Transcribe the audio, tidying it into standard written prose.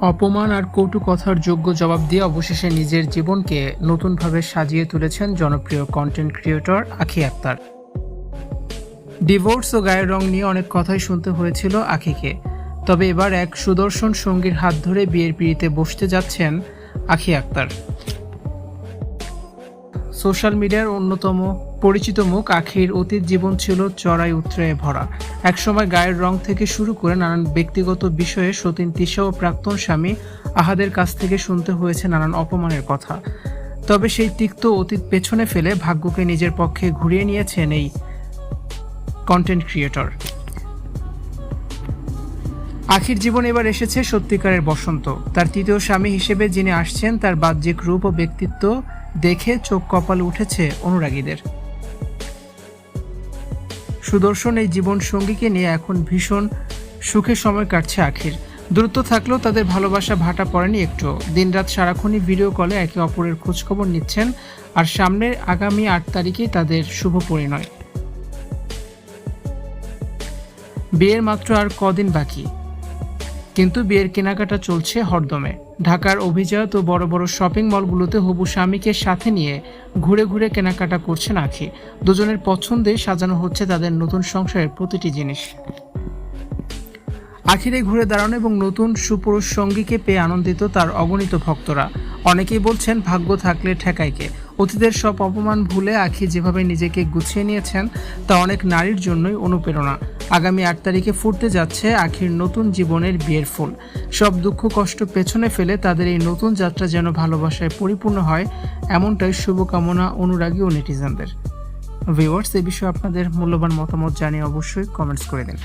অপমান আর কটু কথার যোগ্য জবাব দিয়ে অবশেষে নিজের জীবনকে নতুনভাবে সাজিয়ে তুলেছেন জনপ্রিয় কন্টেন্ট ক্রিয়েটর আখি আক্তার। ডিভোর্স ও গায়ের রং নিয়ে অনেক কথাই শুনতে হয়েছিল আখিকে, তবে এবার এক সুদর্শন সঙ্গীর হাত ধরে বিয়ের পিঁড়িতে বসতে যাচ্ছেন আখি আক্তার। সোশ্যাল মিডিয়ার অন্যতম পরিচিত মুখ আখির অতীত জীবন ছিল চড়াই উতরায়ে ভরা। একসময় গায়ের রং থেকে শুরু করে নানান ব্যক্তিগত বিষয়ে সতীন তিশা ও প্রাক্তন স্বামী আহাদের কাছ থেকে শুনতে হয়েছে নানান অপমানের কথা। তবে সেই তিক্ত অতীত পেছনে ফেলে ভাগ্যকে নিজের পক্ষে ঘুরিয়ে নিয়েছেন এই কন্টেন্ট ক্রিয়েটর। আখির জীবন এবার এসেছে সত্যিকারের বসন্ত। তার তৃতীয় স্বামী হিসেবে যিনি আসছেন তার বাহ্যিক রূপ ও ব্যক্তিত্ব দেখে চোখ কপালে উঠেছে অনুরাগীদের। সুদর্শন এই জীবন সঙ্গীকে নিয়ে এখন ভীষণ সুখে সময় কাটছে আখির। দূরত্ব থাকলেও তাদের ভালোবাসা ভাটা পড়েনি একটু। দিনরাত সারাক্ষণই ভিডিও কলে একে অপরের খোঁজখবর নিচ্ছেন, আর সামনের আগামী 8 তারিখেই তাদের শুভ পরিণয়। বিয়ের মাত্র আর কদিন বাকি, কিন্তু বিয়ের কেনাকাটা চলছে হরদমে। ঢাকার অভিজাত ও বড় বড় শপিং মলগুলোতে হবু স্বামীকে সাথে নিয়ে ঘুরে ঘুরে কেনাকাটা করছেন আখি। দুজনের পছন্দে সাজানো হচ্ছে তাদের নতুন সংসারের প্রতিটি জিনিস। আখিরে ঘুরে দাঁড়ানো এবং নতুন সুপুরুষ সঙ্গীকে পেয়ে আনন্দিত তার অগণিত ভক্তরা। অনেকেই বলছেন ভাগ্য থাকলে ঠেকাইকে। অতীতের সব অপমান ভুলে আখি যেভাবে নিজেকে গুছিয়ে নিয়েছেন তা অনেক নারীর জন্যই অনুপ্রেরণা। আগামী 8 তারিখে ফুটতে যাচ্ছে আখির নতুন জীবনের বিয়ের ফুল। সব দুঃখ কষ্ট পেছনে ফেলে তাদের এই নতুন যাত্রা যেন ভালোবাসায় পরিপূর্ণ হয়, এমনটাই শুভকামনা অনুরাগী ও নেটিজেনদের। ভিউয়ার্স, এই বিষয়ে আপনাদের মূল্যবান মতামত জানিয়ে অবশ্যই কমেন্টস করে দিন।